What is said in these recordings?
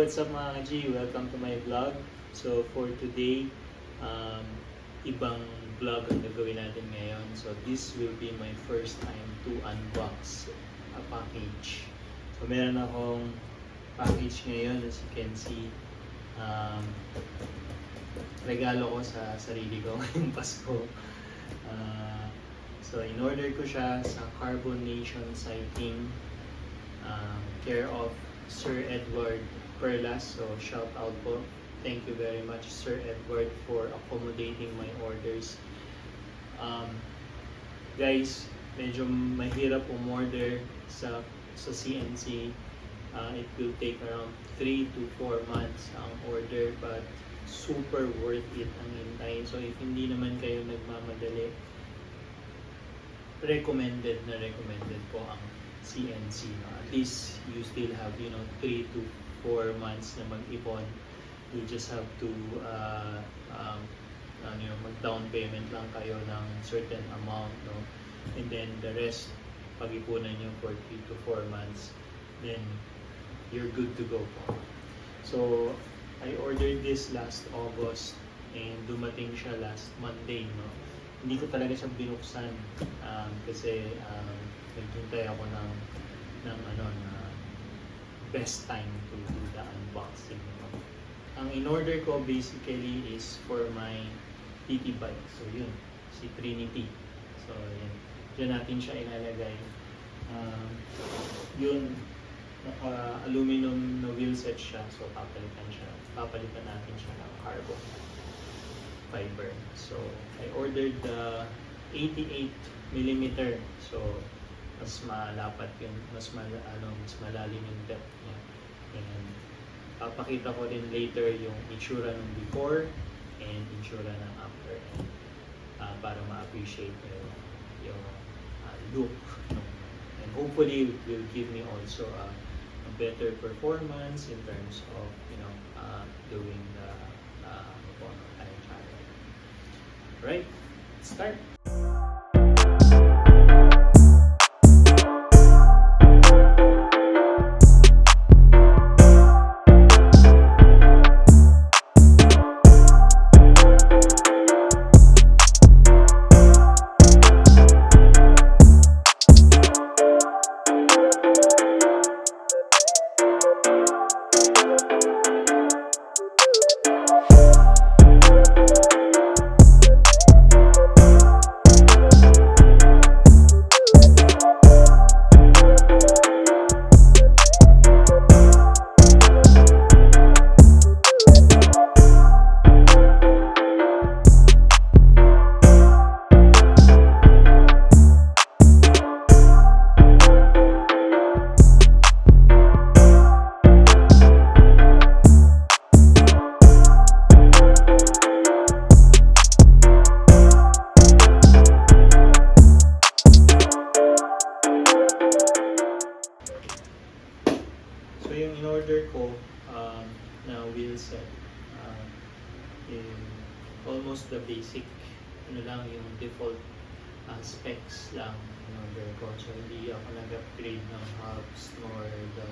What's up mga ka-G? Welcome to my vlog. So for today, ibang vlog ang gagawin natin ngayon. So this will be my first time to unbox a package. So meron akong package ngayon, as you can see. Regalo ko sa sarili ko ngayong Pasko. So in order ko siya sa Carbonation Sighting, care of Sir Edward Perlas. So shout out po. Thank you very much Sir Edward for accommodating my orders. Guys, medyo mahirap umorder sa CNC. It will take around 3 to 4 months ang order, but super worth it ang hintay. So if hindi naman kayo nagmamadali, recommended po ang CNC. At least you still have 3 to 4 months na mag-ipon. You just have to mag-down payment lang kayo ng certain amount, no? And then the rest, pag-ipunan nyo for 3 to 4 months, then you're good to go po. So I ordered this last August and dumating siya last Monday, no? Hindi ko talaga siya binuksan kasi naghintay ako ng best time to do the unboxing. Ang in-order ko basically is for my TT bike. So yun, si Trinity. So yun, dyan natin siya ilalagay. Yun, aluminum na wheelset siya. So papalitan natin siya ng carbon fiber. So I ordered the 88mm. So mas malapat yun, mas malalim yung depth niya. And papakita ko din later yung itsura ng before and itsura ng after, para ma-appreciate yung look. And hopefully it will give me also a better performance in terms of doing the time trial. Alright, let's start. So yung in-order ko na wheelset almost the basic, lang yung default specs lang in-order ko. So hindi ako nag-upgrade ng hubs nor the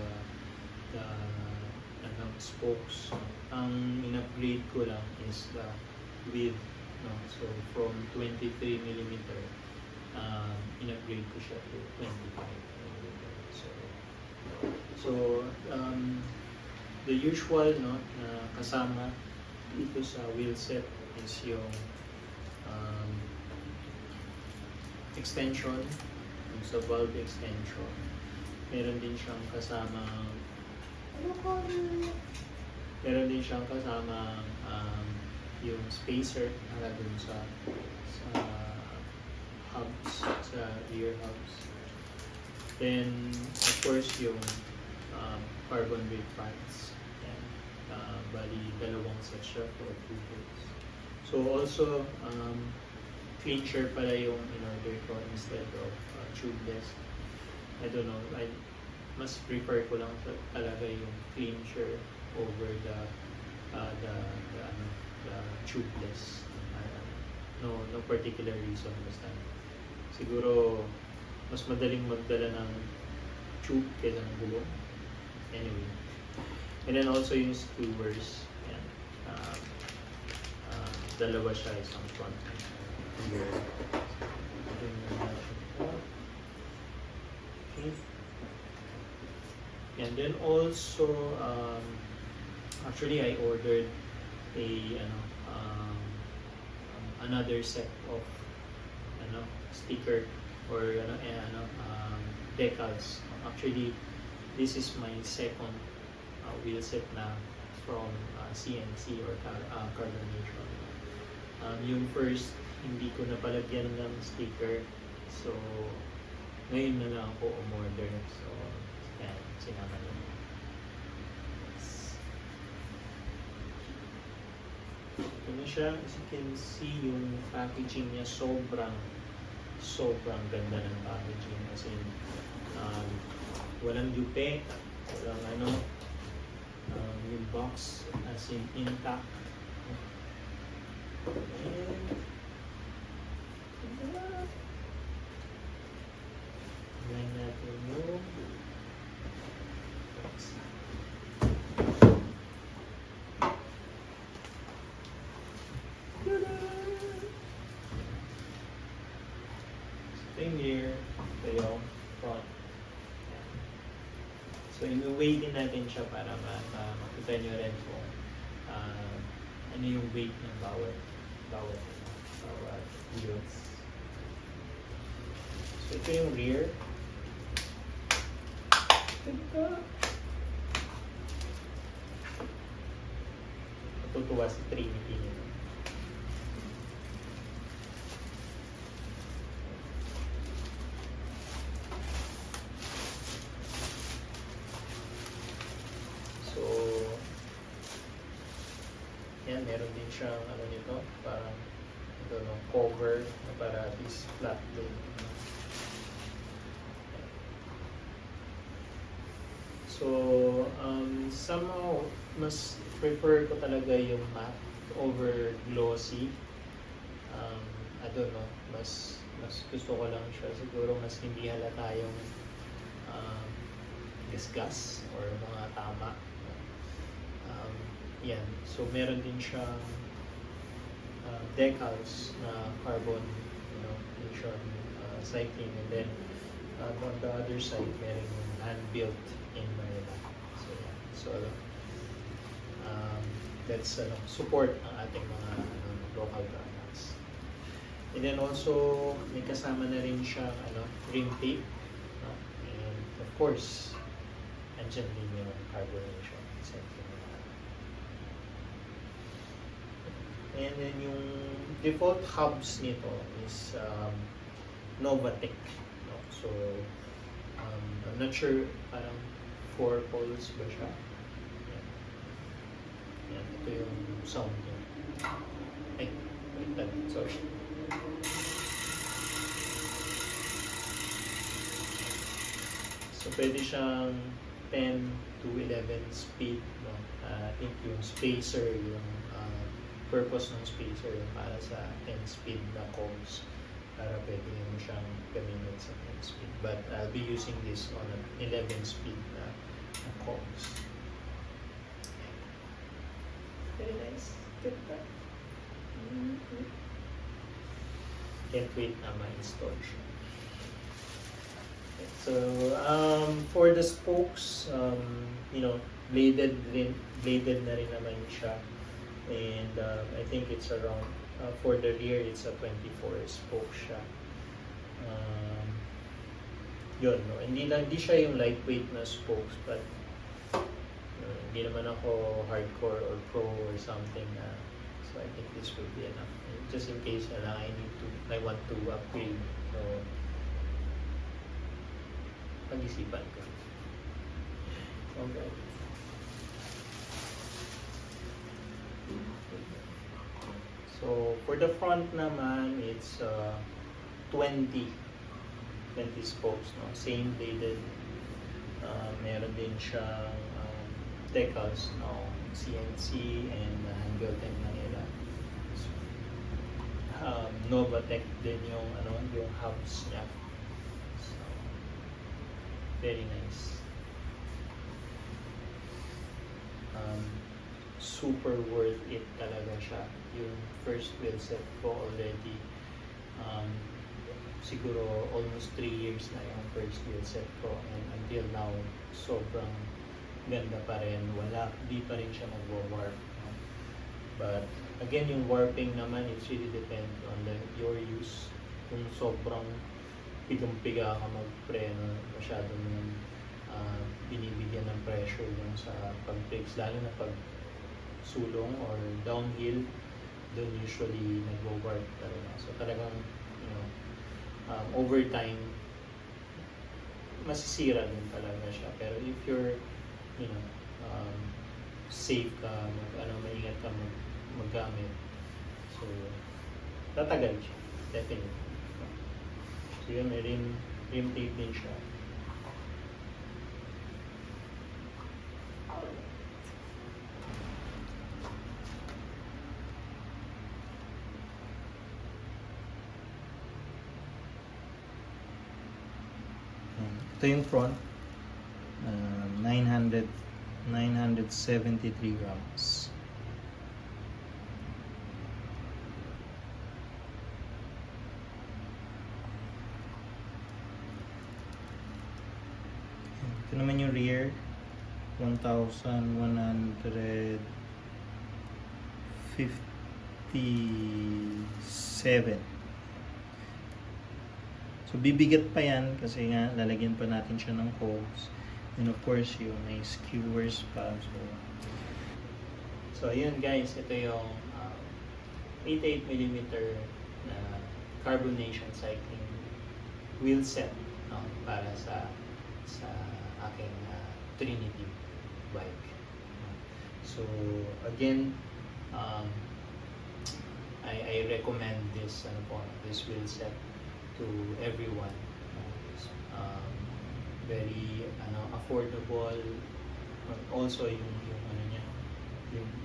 spokes. Ang in-upgrade ko lang is the width, no? So from 23mm, in-upgrade ko siya to 25mm. So the usual na kasama dito sa wheelset is yung extension, yung sa valve extension, meron din siyang kasamang yung spacer para dun sa hubs, sa rear hubs. Then, of course, yung carbon brake pads. Yan. Bali, dalawang set siya for 2 bolts. So, also, clincher pala yung in-order ko instead of tubeless. I don't know, mas prefer ko lang talaga yung clincher over the tubeless. No particular reason, basta siguro mas madaling magdala ng tube kaysa ng gulong. Anyway, and then also yung skewers, yan. Dalawa siya, isang front here. Okay. And then also, actually I ordered another set of sticker or decals. Actually, this is my second wheel set na from CNC or carbonation. Yung first, hindi ko napalagyan ng sticker, so ngayon na lang ako umorder. So, yan, sinama na. Ito na siya. As you can see, yung packaging niya sobrang ganda ng packaging. As in, walang yupe, walang yung box as in intact. Tignan natin yung box. Same here, ito yung front. So, i-weigh din natin siya para makita nyo rin kung ano yung weight ng bawat wheels. So, ito yung rear. Natutuwa si Trinity nito. So, yan, meron din siyang nito, parang cover para at least flat din. So, somehow, mas prefer ko talaga yung matte over glossy. I don't know, mas gusto ko lang siya. Siguro mas hindi halata yung gasgas or mga tama. Yan. So, meron din siyang decals na carbon, cycling, and then on the other side, meron yung hand-built in Manila. So, yeah. So, that's support ang ating mga local products. And then also, may kasama na rin siyang rim tape. And of course, andyan din yung carbonation. And then yung default hubs nito is Novatec. So, I'm not sure, parang 4 poles ba siya? Yan, ito yung sound niya. Ay, sorry. So, pwede siyang 10 to 11 speed. I think yung spacer, yung purpose ng spacer yung para sa 10 speed na cogs, para pwede mo siyang gamitin sa 10 speed. But I'll be using this on an 11 speed na cogs. Very nice. Good pa. Can't wait na ma-install siya. So, for the spokes, bladed na rin naman siya. And I think it's around, for the rear, it's a 24 spoke siya. yun, no? Hindi siya yung lightweight na spokes, but hindi naman ako hardcore or pro or something na, so I think this will be enough. Just in case na lang I want to upgrade, so pag-isipan ko. Okay. So for the front naman, it's 20 spokes, no? Same bladed. Meron din siyang decals, no? CNC and hand-built-in Manila. Novatec din yung hubs niya. So very nice. Super worth it talaga siya. Yung first wheelset ko already, siguro almost 3 years na yung first wheelset ko, and until now sobrang ganda pa rin. Di pa rin siya nagwa-warp, no? But again, yung warping naman, it really depends on your use. Kung sobrang pigang-piga ka magpreno, masyadong binibigyan ng pressure yung sa pag-brakes, lalo na pag sulong or downhill, doon usually nagwo-warp talaga. So talagang, over time, masisira din talaga siya. Pero if you're, safe ka, maingat ka maggamit, so tatagal siya, definitely. So yun, may rim tape din siya. Ito yung front, 973 grams. Ito naman yung rear, 1,157. So bibigat pa yan kasi nga lalagyan pa natin siya ng cogs, and of course yung may skewers pa. So ayun guys, ito yung 88mm na carbonation cycling wheel set, no, para sa aking Trinity bike. So again, I recommend this wheel set to everyone. Very affordable, also yung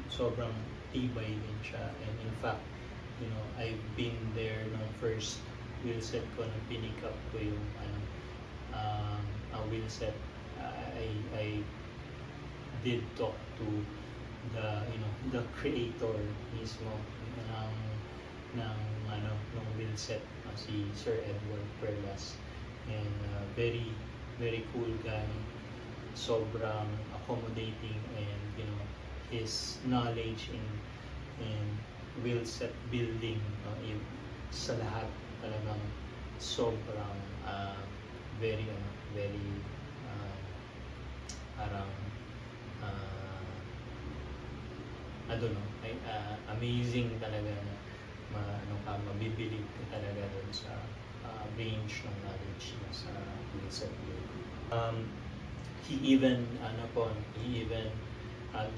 sobrang tibay din siya, and in fact, I've been there nung first wheelset ko na pinick up ko yung wheelset. I did talk to the creator mismo ng wheelset, si Sir Edward Perlas, and very very cool guy, sobrang accommodating, and his knowledge in wheelset building, sa lahat talagang sobrang very parang amazing talaga na mabibilib ka talaga dun sa range ng knowledge niya sa wheelset building. He even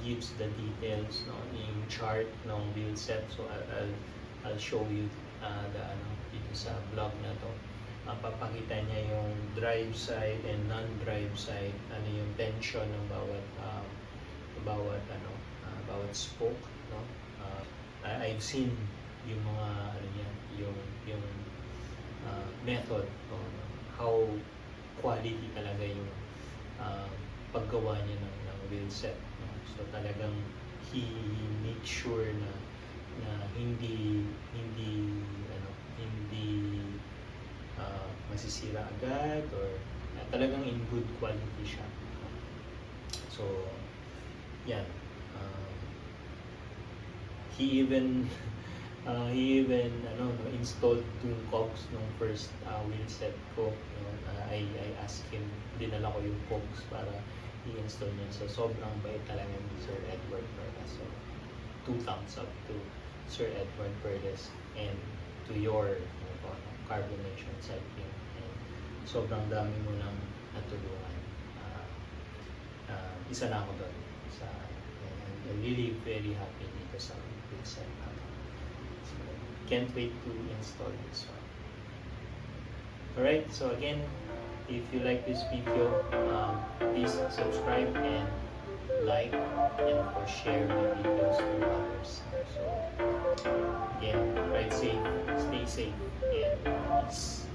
gives the details, no, yung chart ng wheelset. So I'll show you dito sa vlog na to. Papakita niya yung drive side and non-drive side, yung tension ng bawat spoke, no. I've seen yung mga yung method, no, how quality talaga yung paggawa niya ng wheelset, no? So talagang he makes sure na hindi masisira agad, or talagang in good quality siya. So yan, he even He even installed yung cogs nung first wheelset ko. I asked him, dinala ko yung cogs para i-install niya. So sobrang bait talaga ni Sir Edward Perlas. So 2 thumbs up to Sir Edward Perlas and to your carbonation cycling. And sobrang dami mo nang natulungan. Isa na ako doon. I'm really very happy dito sa wheelset. So, can't wait to install this one. Alright, so again, if you like this video, please subscribe and like, and of course share the videos to others. So again, ride safe, stay safe, and peace.